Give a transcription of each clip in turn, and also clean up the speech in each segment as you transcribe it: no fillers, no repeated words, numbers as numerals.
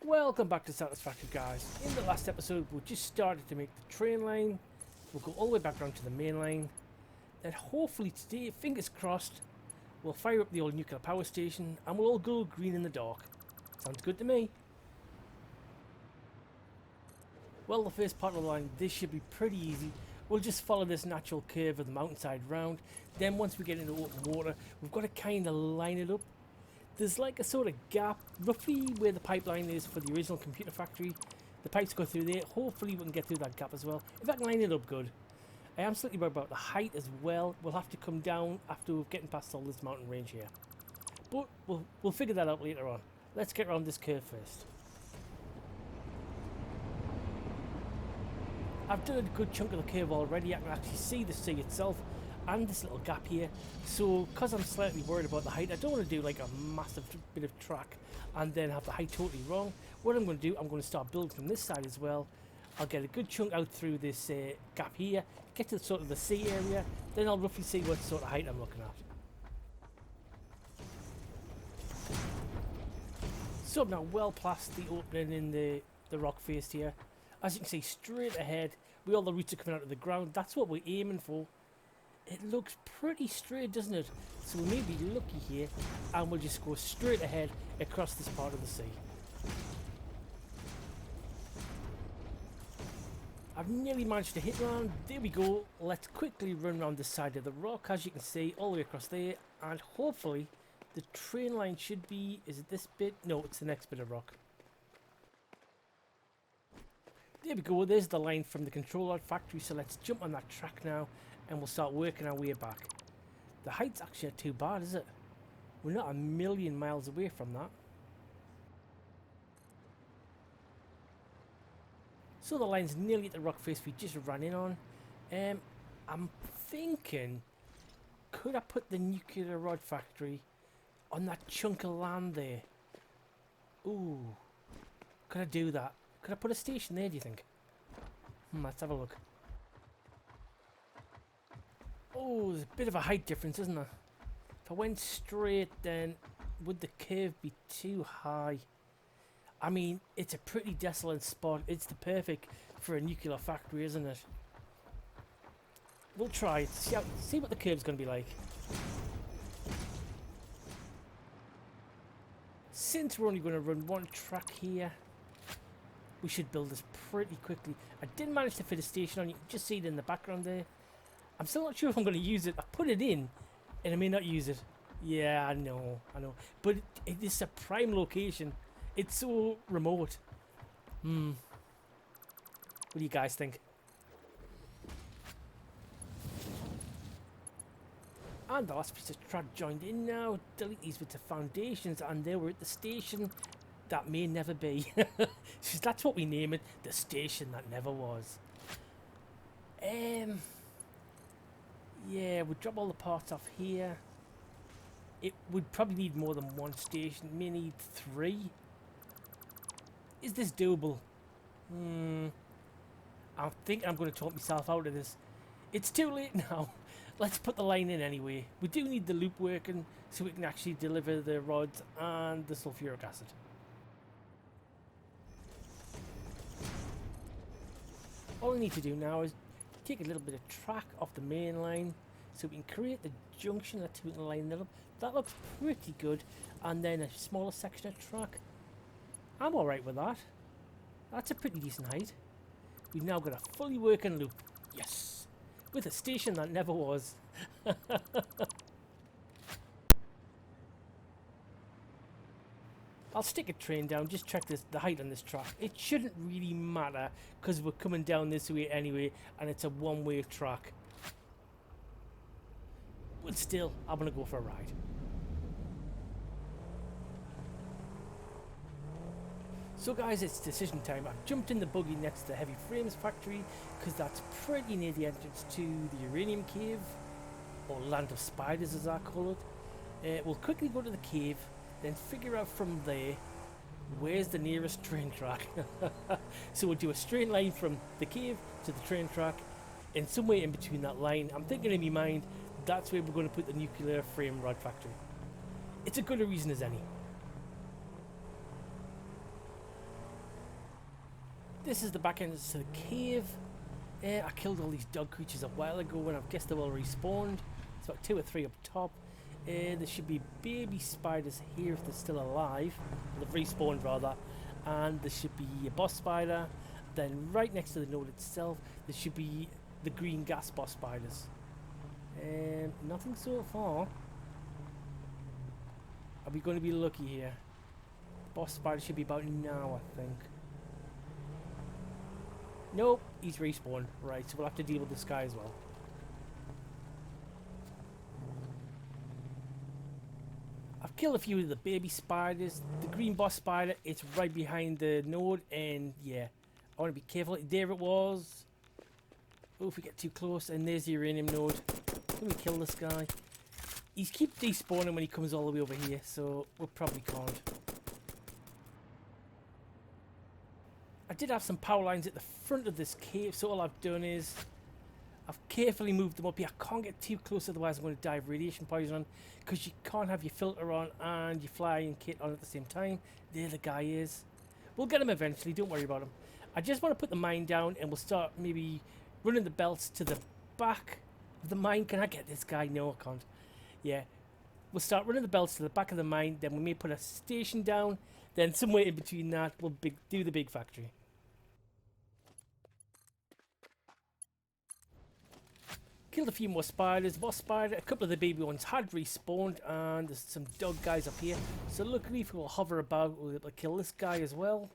Welcome back to Satisfactory, guys. In the last episode we just started to make the train line. We'll go all the way back down to the main line. Then hopefully today, fingers crossed, we'll fire up the old nuclear power station and we'll all go green in the dark. Sounds good to me. Well, the first part of the line, this should be pretty easy. We'll just follow this natural curve of the mountainside round. Then once we get into open water, we've got to kind of line it up. There's like a sort of gap, roughly where the pipeline is for the original computer factory. The pipes go through there. Hopefully we can get through that gap as well. If I can line it up good. I am slightly worried about the height as well. We'll have to come down after we've getting past all this mountain range here. But we'll figure that out later on. Let's get around this curve first. I've done a good chunk of the curve already. I can actually see the sea itself and this little gap here. So because I'm slightly worried about the height, I don't want to do like a massive bit of track and then have the height totally wrong. What I'm going to do, I'm going to start building from this side as well. I'll get a good chunk out through this gap here, get to sort of the sea area, then I'll roughly see what sort of height I'm looking at. So I'm now well past the opening in the rock face here. As you can see, straight ahead, all the roots are coming out of the ground. That's what we're aiming for. It looks pretty straight, doesn't it? So we may be lucky here, and we'll just go straight ahead across this part of the sea. I've nearly managed to hit round. There we go. Let's quickly run around the side of the rock, as you can see, all the way across there, and hopefully the train line should be... Is it this bit? No, it's the next bit of rock. There we go, there's the line from the control rod factory, so let's jump on that track now and we'll start working our way back. The height's actually not too bad, is it? We're not a million miles away from that. So the line's nearly at the rock face we just ran in on. I'm thinking, could I put the nuclear rod factory on that chunk of land there? Ooh, could I do that? Could I put a station there, do you think? Let's have a look. Oh, there's a bit of a height difference, isn't there? If I went straight, then would the curve be too high? I mean, it's a pretty desolate spot. It's the perfect for a nuclear factory, isn't it? We'll try it. See what the curve's going to be like. Since we're only going to run one track here, we should build this pretty quickly. I did manage to fit a station on. You can just see it in the background there. I'm still not sure if I'm going to use it. I put it in and I may not use it. Yeah, I know. But it is a prime location. It's so remote. What do you guys think? And the last piece of track joined in now. Delete these with the foundations, and there we're at the station that may never be. That's what we name it, the station that never was. Yeah, we'll drop all the parts off here. It would probably need more than one station, may need 3. Is this doable? I think I'm going to talk myself out of this. It's too late now. Let's put the line in anyway. We do need the loop working so we can actually deliver the rods and the sulfuric acid. All we need to do now is take a little bit of track off the main line so we can create the junction that we can line it up. That looks pretty good. And then a smaller section of track. I'm alright with that. That's a pretty decent height. We've now got a fully working loop. Yes! With a station that never was. I'll stick a train down, just check the height on this track. It shouldn't really matter because we're coming down this way anyway and it's a one-way track. But still, I'm going to go for a ride. So guys, it's decision time. I've jumped in the buggy next to the heavy frames factory because that's pretty near the entrance to the uranium cave, or land of spiders as I call it. We'll quickly go to the cave, then figure out from there where's the nearest train track. So we'll do a straight line from the cave to the train track, and somewhere in between that line, I'm thinking in my mind, that's where we're going to put the nuclear frame rod factory. It's a good a reason as any. This is the back entrance to the cave. I killed all these dog creatures a while ago and I've guessed they've all respawned. It's about 2 or 3 up top. There should be baby spiders here if they're still alive. They've respawned rather. And there should be a boss spider. Then right next to the node itself, there should be the green gas boss spiders. Nothing so far. Are we going to be lucky here? Boss spider should be about now, I think. Nope, he's respawned. Right, so we'll have to deal with this guy as well. I've killed a few of the baby spiders. The green boss spider, it's right behind the node, and yeah, I want to be careful. There it was. Oh, if we get too close, and there's the uranium node. Can we kill this guy? He's keep despawning when he comes all the way over here, so we probably can't. I did have some power lines at the front of this cave, so all I've done is I've carefully moved them up here. I can't get too close, otherwise I'm going to die of radiation poison on, because you can't have your filter on and your flying kit on at the same time. There the guy is. We'll get him eventually, don't worry about him. I just want to put the mine down and we'll start maybe running the belts to the back of the mine. Can I get this guy? No, I can't. Yeah. We'll start running the belts to the back of the mine, then we may put a station down, then somewhere in between that we'll do the big factory. Killed a few more spiders. Boss spider, a couple of the baby ones had respawned, and there's some dog guys up here. So luckily if we'll hover about, we'll be able to kill this guy as well.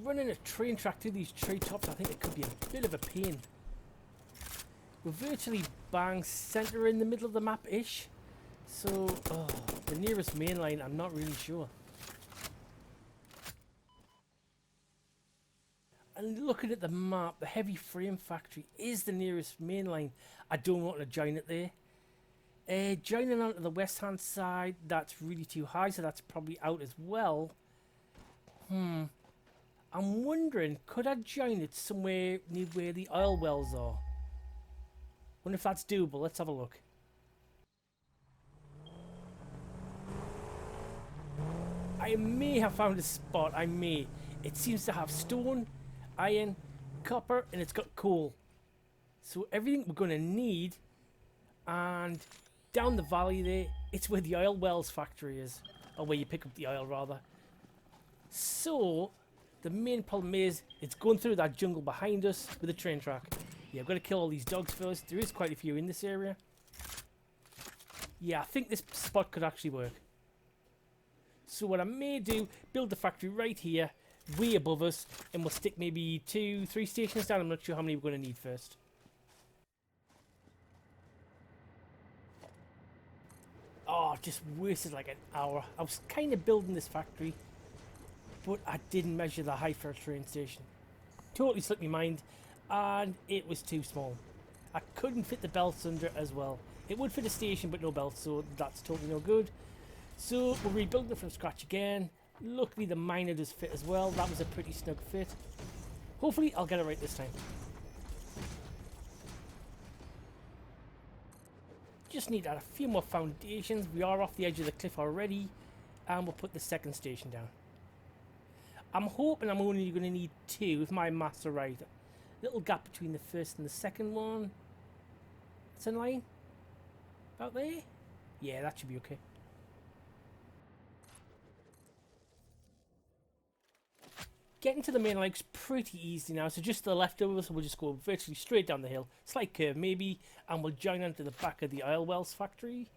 Running a train track through these treetops, I think it could be a bit of a pain. We're virtually bang centre in the middle of the map-ish. So, the nearest main line, I'm not really sure. And looking at the map, the heavy frame factory is the nearest main line. I don't want to join it there. Joining onto the west hand side, that's really too high, so that's probably out as well. I'm wondering, could I join it somewhere near where the oil wells are? Wonder if that's doable. Let's have a look. I may have found a spot. I may. It seems to have stone, iron, copper, and it's got coal. So everything we're going to need. And down the valley there, it's where the oil wells factory is. Or where you pick up the oil, rather. So the main problem is it's going through that jungle behind us with a train track. Yeah, I've got to kill all these dogs first. There is quite a few in this area. Yeah, I think this spot could actually work. So what I may do, build the factory right here, way above us, and we'll stick maybe 2-3 stations down. I'm not sure how many we're going to need first. Oh, I've just wasted like an hour. I was kind of building this factory, but I didn't measure the height for a train station. Totally slipped my mind, and it was too small. I couldn't fit the belts under it as well. It would fit a station, but no belts, so that's totally no good. So we're rebuilding it from scratch again. Luckily the miner does fit as well. That was a pretty snug fit. Hopefully I'll get it right this time. Just need to add a few more foundations. We are off the edge of the cliff already, and we'll put the second station down. I'm hoping I'm only going to need 2 if my maths are right. Little gap between the first and the second one. It's in line. About there? Yeah, that should be okay. Getting to the main lake's pretty easy now, so just to the left of us, we'll just go virtually straight down the hill. Slight curve maybe, and we'll join onto the back of the oil wells factory.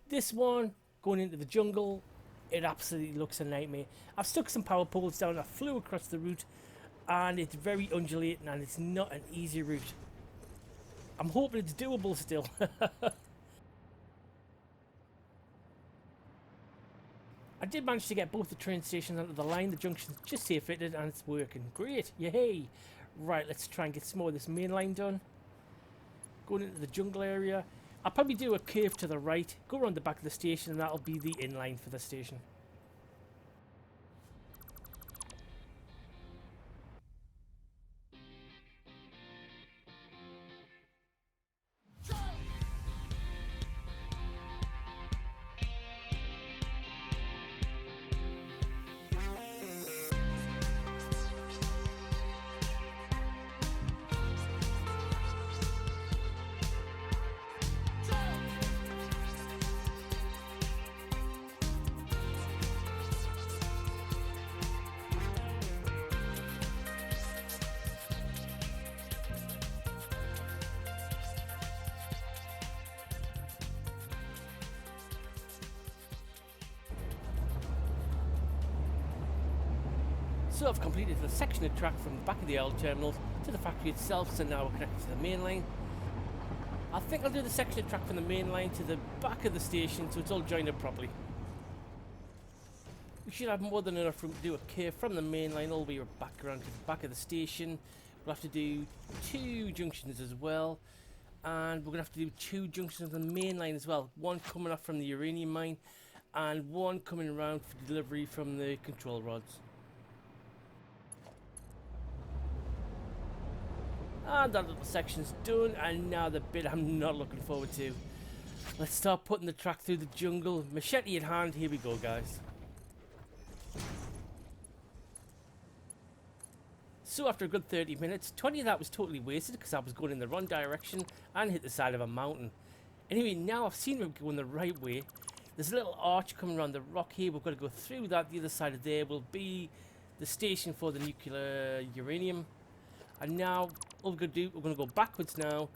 This one, going into the jungle, it absolutely looks a nightmare. I've stuck some power poles down, I flew across the route, and it's very undulating, and it's not an easy route. I'm hoping it's doable still. I did manage to get both the train stations onto the line. The junction's just safe fitted and it's working. Great, yay! Right, let's try and get some more of this main line done. Going into the jungle area. I'll probably do a curve to the right, go around the back of the station, and that'll be the inline for the station. So I've completed the section of track from the back of the oil terminals to the factory itself, so now we're connected to the main line. I think I'll do the section of track from the main line to the back of the station so it's all joined up properly. We should have more than enough room to do a curve from the main line all the way back around to the back of the station. We'll have to do 2 junctions as well, and we're going to have to do 2 junctions on the main line as well. One coming up from the uranium mine and one coming around for delivery from the control rods. And that little section's done, and now the bit I'm not looking forward to. Let's start putting the track through the jungle. Machete in hand, here we go guys. So after a good 30 minutes, 20 of that was totally wasted because I was going in the wrong direction and hit the side of a mountain. Anyway, now I've seen we're going the right way. There's a little arch coming around the rock here. We've got to go through that. The other side of there will be the station for the nuclear uranium. And now, all we're going to do, we're going to go backwards now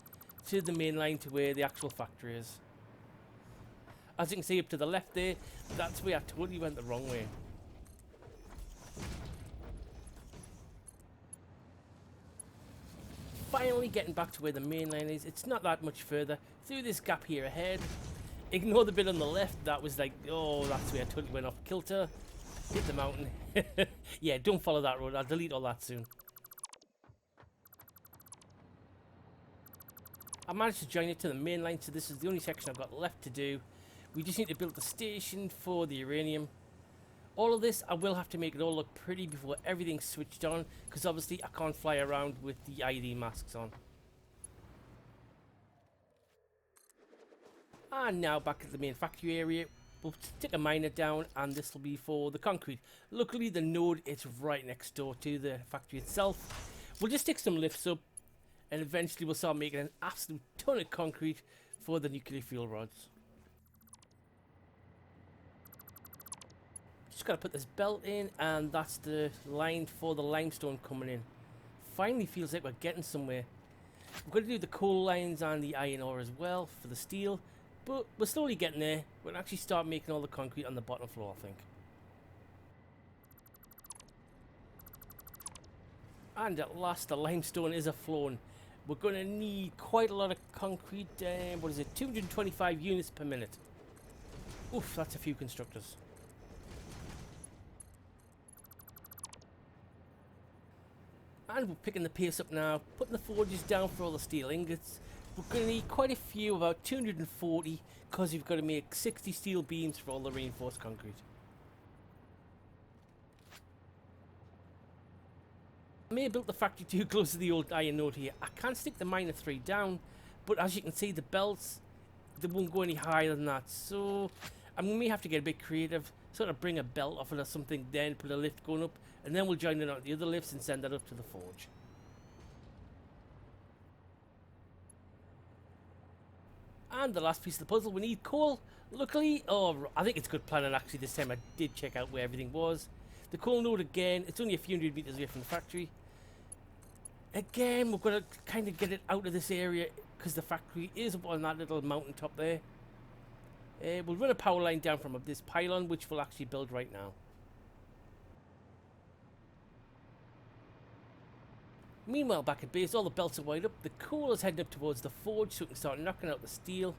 to the main line to where the actual factory is. As you can see up to the left there, that's where I totally went the wrong way. Finally getting back to where the main line is. It's not that much further. Through this gap here ahead. Ignore the bit on the left. That was like, oh, that's where I totally went off kilter. Hit the mountain. Yeah, don't follow that road. I'll delete all that soon. I managed to join it to the main line, so this is the only section I've got left to do. We just need to build the station for the uranium. All of this, I will have to make it all look pretty before everything's switched on, because obviously I can't fly around with the ID masks on. And now back at the main factory area, we'll stick a miner down, and this will be for the concrete. Luckily the node is right next door to the factory itself. We'll just stick some lifts up, and eventually we'll start making an absolute ton of concrete for the nuclear fuel rods. Just got to put this belt in, and that's the line for the limestone coming in. Finally feels like we're getting somewhere. We're going to do the coal lines and the iron ore as well for the steel, but we're slowly getting there. We'll actually start making all the concrete on the bottom floor, I think. And at last the limestone is a-flowing. We're going to need quite a lot of concrete. What is it? 225 units per minute. Oof, that's a few constructors. And we're picking the pace up now, putting the forges down for all the steel ingots. We're going to need quite a few, about 240, because we've got to make 60 steel beams for all the reinforced concrete. I may have built the factory too close to the old iron node here. I can't stick the miner 3 down, but as you can see, the belts, they won't go any higher than that. So I may have to get a bit creative, sort of bring a belt off it or something, then put a lift going up, and then we'll join it on the other lifts and send that up to the forge. And the last piece of the puzzle, we need coal. Luckily, oh, I think it's good planning actually this time. I did check out where everything was. The coal node again, it's only a few hundred meters away from the factory. Again, we're going to kind of get it out of this area because the factory is up on that little mountain top there. We'll run a power line down from this pylon, which we'll actually build right now. Meanwhile, back at base, all the belts are wired up. The coal is heading up towards the forge so we can start knocking out the steel.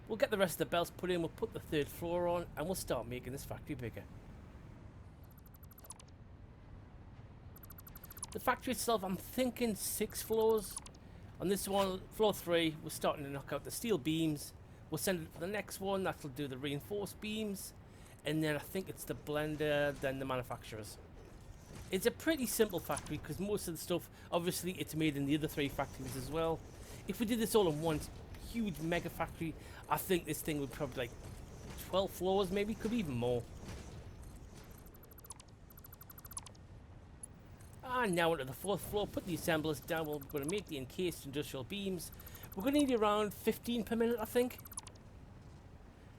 We'll get the rest of the belts put in, we'll put the 3rd floor on, and we'll start making this factory bigger. The factory itself, I'm thinking 6 floors. On this one, floor 3, we're starting to knock out the steel beams. We'll send it to the next one, that'll do the reinforced beams. And then I think it's the blender, then the manufacturers. It's a pretty simple factory because most of the stuff, obviously, it's made in the other 3 factories as well. If we did this all in one huge mega factory, I think this thing would probably like 12 floors maybe, could be even more. And now onto the 4th floor, put the assemblers down. We're going to make the encased industrial beams. We're going to need around 15 per minute, I think.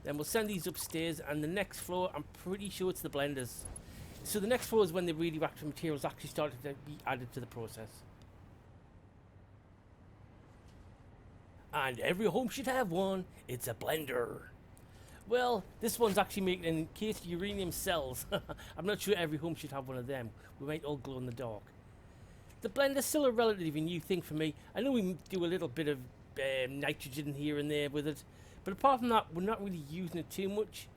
Then we'll send these upstairs, and the next floor, I'm pretty sure it's the blenders. So the next floor is when the radioactive materials actually started to be added to the process. And every home should have one. It's a blender. Well, this one's actually making an encased uranium cells. I'm not sure every home should have one of them. We might all glow in the dark. The blender's still a relatively new thing for me. I know we do a little bit of nitrogen here and there with it, but apart from that, we're not really using it too much.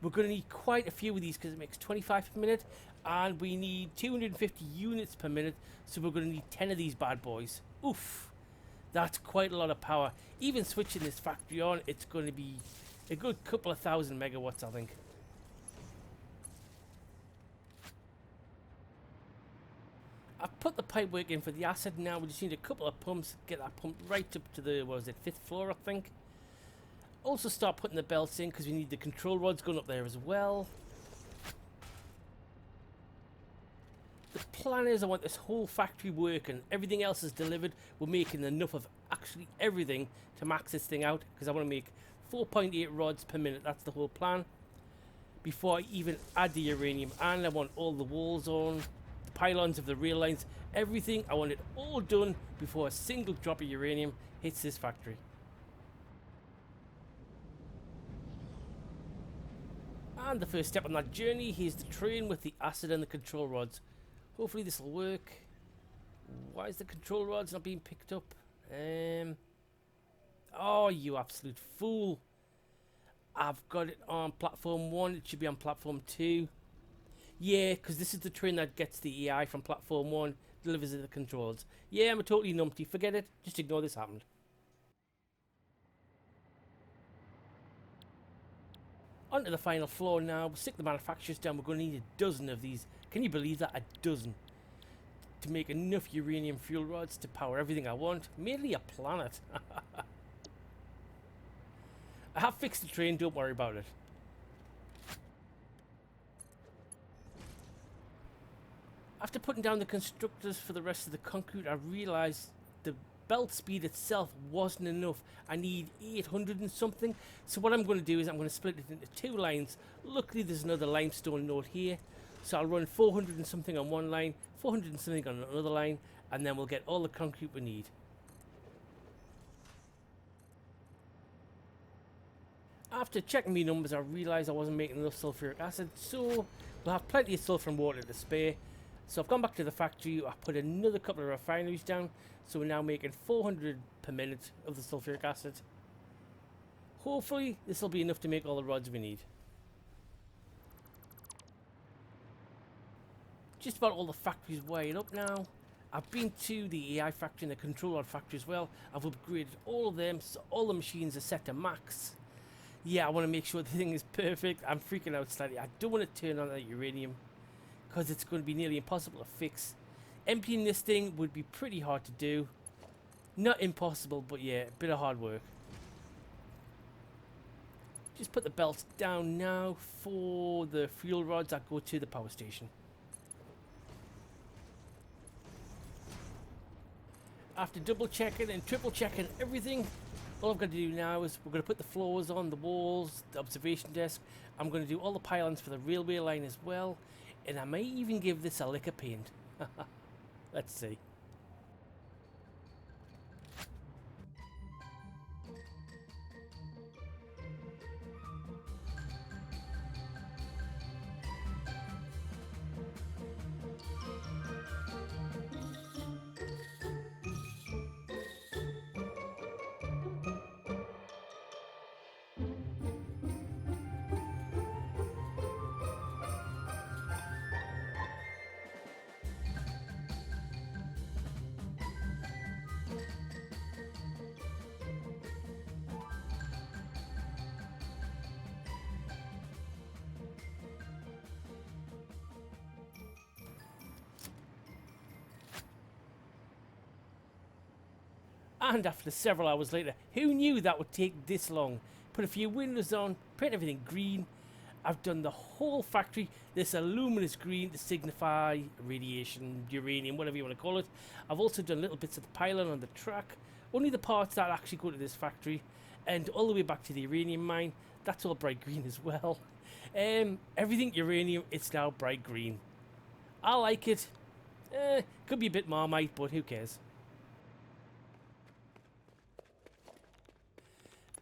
We're going to need quite a few of these because it makes 25 per minute, and we need 250 units per minute, so we're going to need 10 of these bad boys. Oof, that's quite a lot of power. Even switching this factory on, it's going to be a good couple of thousand megawatts, I think. I've put the pipework in for the acid now. We just need a couple of pumps, get that pumped right up to the, what was it, 5th floor, I think. Also start putting the belts in because we need the control rods going up there as well. The plan is I want this whole factory working. Everything else is delivered. We're making enough of actually everything to max this thing out because I want to make 4.8 rods per minute. That's the whole plan. Before I even add the uranium, and I want all the walls on, the pylons of the rail lines, everything. I want it all done before a single drop of uranium hits this factory. And the first step on that journey, here's the train with the acid and the control rods. Hopefully this will work. Why is the control rods not being picked up? Oh, you absolute fool. I've got it on platform 1. It should be on platform 2. Yeah, because this is the train that gets the EI from platform 1, delivers it the controls. Yeah, I'm a totally numpty. Forget it. Just ignore this happened. Onto the final floor now. We'll stick the manufacturers down. We're going to need a dozen of these. Can you believe that? A dozen. To make enough uranium fuel rods to power everything I want. Mainly a planet. I have fixed the train. Don't worry about it. After putting down the constructors for the rest of the concrete, I realised the belt speed itself wasn't enough. I need 800 and something. So what I'm going to do is I'm going to split it into 2 lines. Luckily there's another limestone node here. So I'll run 400 and something on one line, 400 and something on another line, and then we'll get all the concrete we need. After checking my numbers, I realised I wasn't making enough sulfuric acid, so we'll have plenty of sulfur and water to spare. So I've gone back to the factory, I've put another couple of refineries down, so we're now making 400 per minute of the sulfuric acid. Hopefully this will be enough to make all the rods we need. Just about all the factories wired up now. I've been to the AI factory and the control rod factory as well. I've upgraded all of them, so all the machines are set to max. Yeah, I want to make sure the thing is perfect. I'm freaking out slightly. I don't want to turn on that uranium because it's going to be nearly impossible to fix. Emptying this thing would be pretty hard to do. Not impossible, but yeah, a bit of hard work. Just put the belts down now for the fuel rods that go to the power station. After double checking and triple checking everything, all I've got to do now is we're going to put the floors on, the walls, the observation desk. I'm going to do all the pylons for the railway line as well. And I may even give this a lick of paint. Let's see. And after several hours later, who knew that would take this long? Put a few windows on, paint everything green. I've done the whole factory this luminous green to signify radiation, uranium, whatever you want to call it. I've also done little bits of the pylon on the track, only the parts that actually go to this factory, and all the way back to the uranium mine. That's all bright green as well. Everything uranium, it's now bright green. I like it. Could be a bit Marmite, but who cares?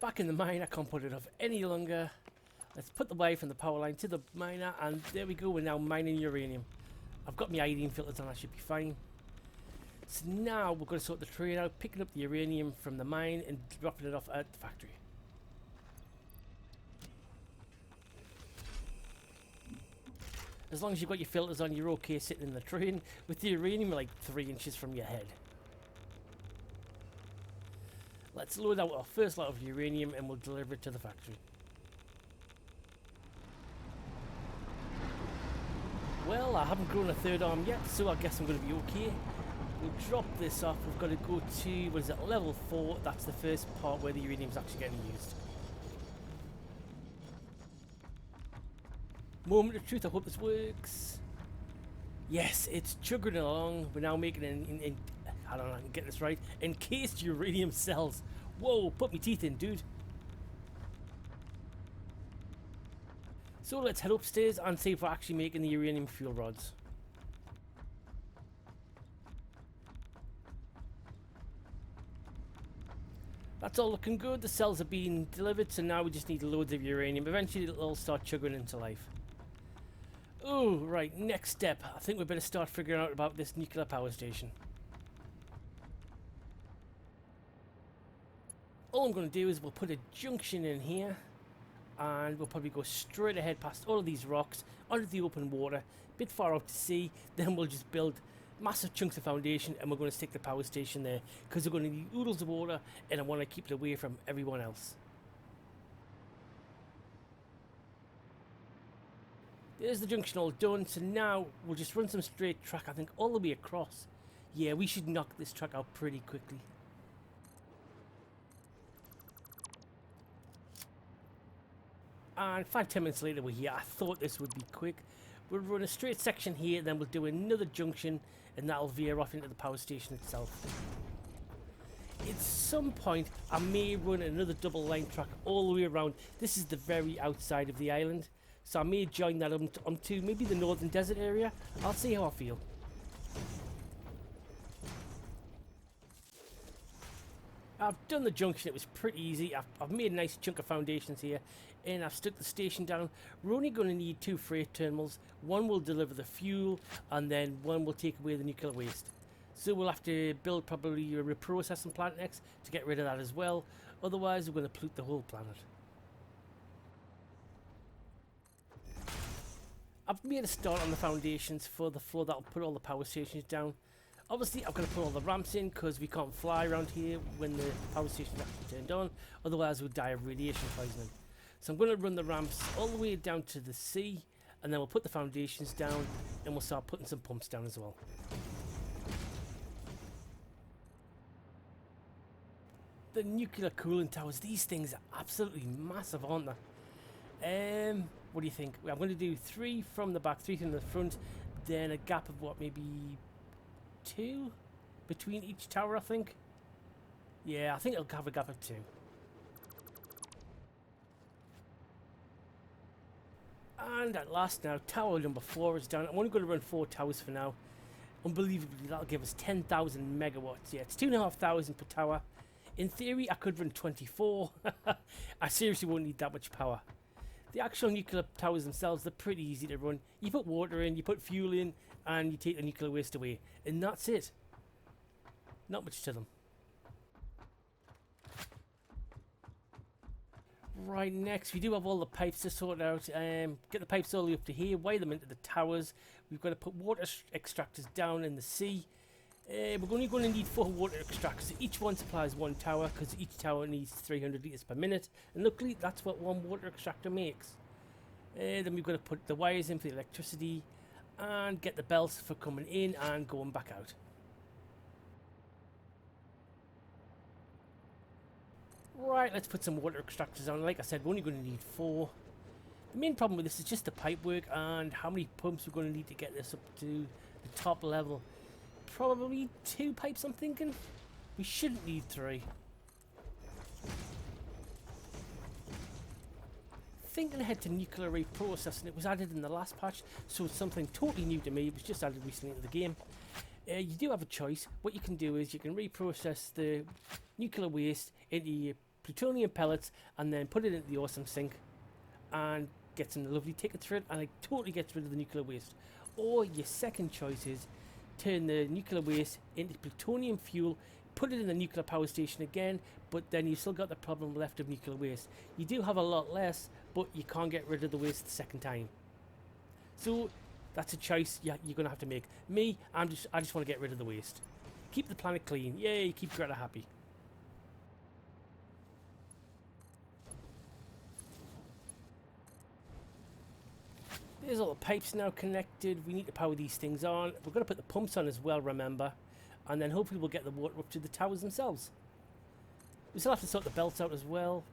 Back in the mine, I can't put it off any longer. Let's put the wire from the power line to the miner, and there we go, we're now mining uranium. I've got my iodine filters on, that should be fine. So now we're going to sort the train out, picking up the uranium from the mine and dropping it off at the factory. As long as you've got your filters on, you're okay sitting in the train with the uranium like 3 inches from your head. Let's load out our first lot of uranium and we'll deliver it to the factory. Well, I haven't grown a third arm yet, so I guess I'm going to be okay. We'll drop this off. We've got to go to, what is it, level 4. That's the first part where the uranium's actually getting used. Moment of truth, I hope this works. Yes, it's chugging along. We're now making I don't know if I can get this right, encased uranium cells. Whoa, put my teeth in, dude. So let's head upstairs and see if we're actually making the uranium fuel rods. That's all looking good. The cells are being delivered, so now we just need loads of uranium. Eventually it'll all start chugging into life. Oh, right, next step. I think we better start figuring out about this nuclear power station. All I'm going to do is we'll put a junction in here, and we'll probably go straight ahead past all of these rocks onto the open water, a bit far out to sea. Then we'll just build massive chunks of foundation and we're going to stick the power station there because we're going to need oodles of water and I want to keep it away from everyone else. There's the junction all done, so now we'll just run some straight track, I think all the way across. Yeah, we should knock this track out pretty quickly. And 5-10 minutes later we're here. I thought this would be quick. We'll run a straight section here, then we'll do another junction and that'll veer off into the power station itself. At some point I may run another double line track all the way around. This is the very outside of the island, so I may join that onto maybe the northern desert area. I'll see how I feel. I've done the junction, it was pretty easy. I've made a nice chunk of foundations here and I've stuck the station down. We're only going to need 2 freight terminals. One will deliver the fuel and then one will take away the nuclear waste. So we'll have to build probably a reprocessing plant next to get rid of that as well. Otherwise we're going to pollute the whole planet. I've made a start on the foundations for the floor that will put all the power stations down. Obviously, I've got to put all the ramps in because we can't fly around here when the power station is actually turned on. Otherwise, we'll die of radiation poisoning. So I'm going to run the ramps all the way down to the sea, and then we'll put the foundations down, and we'll start putting some pumps down as well. The nuclear cooling towers, these things are absolutely massive, aren't they? What do you think? Well, I'm going to do 3 from the back, 3 from the front, then a gap of what, maybe 2 between each tower, I think. Yeah, I think it'll have a gap of 2. And at last now, tower number 4 is down. I'm only going to run 4 towers for now. Unbelievably, that'll give us 10,000 megawatts. Yeah, it's 2,500 per tower. In theory, I could run 24. I seriously won't need that much power. The actual nuclear towers themselves, they're pretty easy to run. You put water in, you put fuel in, and you take the nuclear waste away. And that's it. Not much to them. Right, next we do have all the pipes to sort out. Get the pipes all the way up to here, wire them into the towers. We've got to put water extractors down in the sea. We're only going to need 4 water extractors. Each one supplies 1 tower because each tower needs 300 litres per minute. And luckily that's what 1 water extractor makes. Then we've got to put the wires in for the electricity and get the belts for coming in and going back out. Right, let's put some water extractors on. Like I said, we're only going to need 4. The main problem with this is just the pipe work and how many pumps we're going to need to get this up to the top level. Probably 2 pipes, I'm thinking. We shouldn't need 3. Thinking ahead to nuclear reprocessing, it was added in the last patch, so it's something totally new to me. It was just added recently into the game. You do have a choice. What you can do is you can reprocess the nuclear waste into your plutonium pellets and then put it into the awesome sink and get some lovely tickets for it, and it totally gets rid of the nuclear waste. Or your second choice is turn the nuclear waste into plutonium fuel, put it in the nuclear power station again, but then you've still got the problem left of nuclear waste. You do have a lot less, but you can't get rid of the waste the second time. So that's a choice you're going to have to make. Me, I just want to get rid of the waste. Keep the planet clean. Yay, keep Greta happy. There's all the pipes now connected. We need to power these things on. We're going to put the pumps on as well, remember. And then hopefully we'll get the water up to the towers themselves. We still have to sort the belts out as well.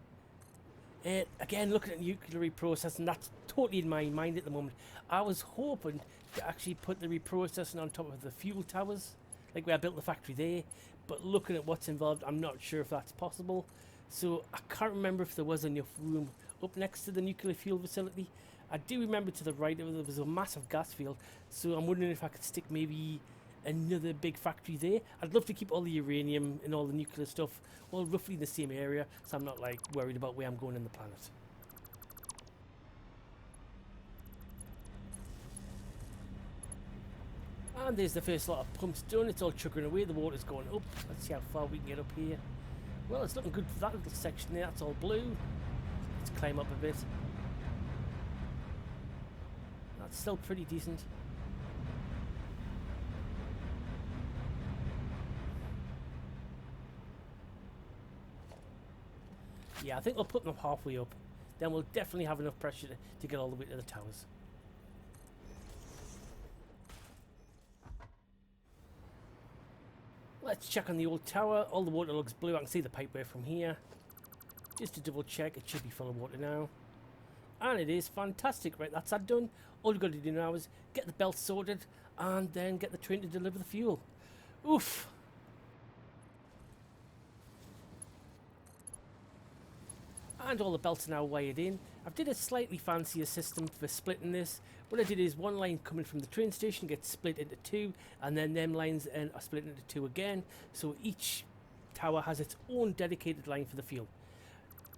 Again, looking at nuclear reprocessing, that's totally in my mind at the moment. I was hoping to actually put the reprocessing on top of the fuel towers, like where I built the factory there. But looking at what's involved, I'm not sure if that's possible. So I can't remember if there was enough room up next to the nuclear fuel facility. I do remember to the right there was a massive gas field, so I'm wondering if I could stick maybe another big factory there. I'd love to keep all the uranium and all the nuclear stuff all roughly in the same area, so I'm not like worried about where I'm going in the planet. And there's the first lot of pumps done. It's all chugging away, the water's going up. Let's see how far we can get up here. Well, it's looking good for that little section there. That's all blue. Let's climb up a bit. That's still pretty decent. Yeah, I think we'll put them halfway up. Then we'll definitely have enough pressure to get all the way to the towers. Let's check on the old tower. All the water looks blue. I can see the pipeway from here. Just to double check, it should be full of water now. And it is fantastic. Right, that's that done. All you've got to do now is get the belt sorted and then get the train to deliver the fuel. Oof. And all the belts are now wired in. I've did a slightly fancier system for splitting this. What I did is one line coming from the train station gets split into two, and then them lines are split into two again. So each tower has its own dedicated line for the fuel.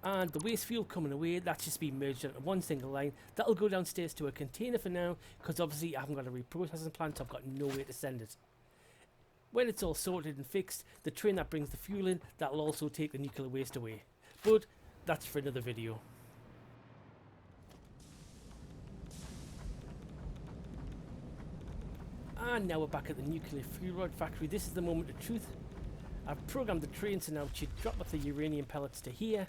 And the waste fuel coming away, that's just been merged into one single line. That'll go downstairs to a container for now, because obviously I haven't got a reprocessing plant, so I've got nowhere to send it. When it's all sorted and fixed, the train that brings the fuel in, that'll also take the nuclear waste away. But that's for another video. And now we're back at the nuclear fuel rod factory. This is the moment of truth. I've programmed the train so now it should drop off the uranium pellets to here,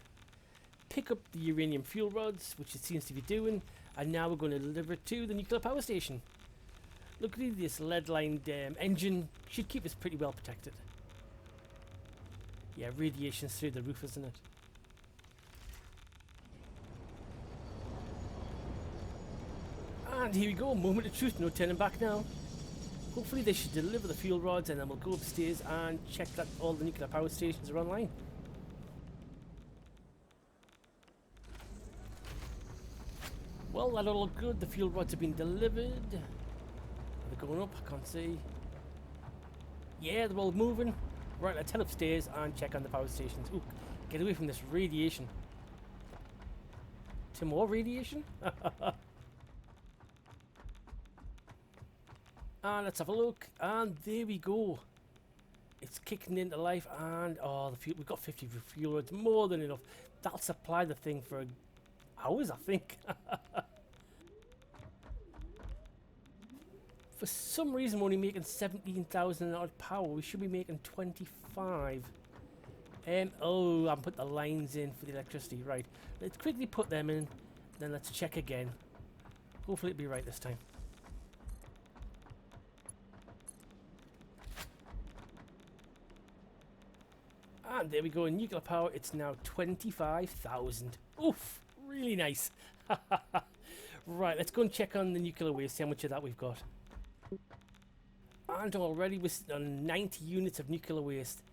pick up the uranium fuel rods, which it seems to be doing, and now we're going to deliver it to the nuclear power station. Look at this lead-lined engine. Should keep us pretty well protected. Yeah, radiation's through the roof, isn't it? And here we go, moment of truth, no turning back now. Hopefully they should deliver the fuel rods and then we'll go upstairs and check that all the nuclear power stations are online. Well, that all looked good, the fuel rods have been delivered. Are they going up? I can't see. Yeah, they're all moving. Right, let's head upstairs and check on the power stations. Ooh, get away from this radiation. To more radiation? And let's have a look, and there we go. It's kicking into life, and oh, the fuel, we've got 50 fuel rods, more than enough. That'll supply the thing for hours, I think. For some reason, we're only making 17,000 odd power. We should be making 25. Oh, I put the lines in for the electricity. Right, let's quickly put them in, then let's check again. Hopefully it'll be right this time. And there we go, in nuclear power, it's now 25,000. Oof, really nice. Right, let's go and check on the nuclear waste, see how much of that we've got. And already we're sitting on 90 units of nuclear waste.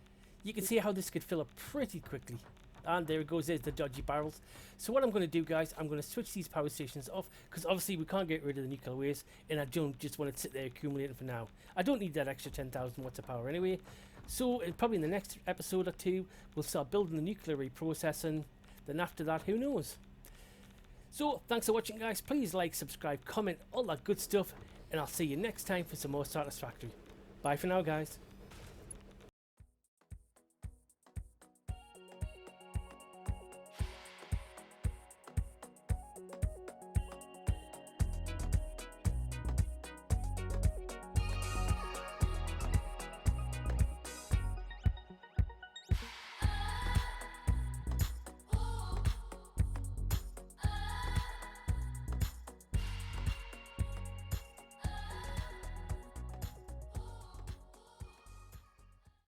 You can see how this could fill up pretty quickly. And there it goes, there's the dodgy barrels. So what I'm going to do, guys, I'm going to switch these power stations off, because obviously we can't get rid of the nuclear waste, and I don't just want it to sit there accumulating for now. I don't need that extra 10,000 watts of power anyway. So probably in the next episode or two, we'll start building the nuclear reprocessing. Then after that, who knows? So thanks for watching, guys. Please like, subscribe, comment, all that good stuff. And I'll see you next time for some more Satisfactory. Bye for now, guys.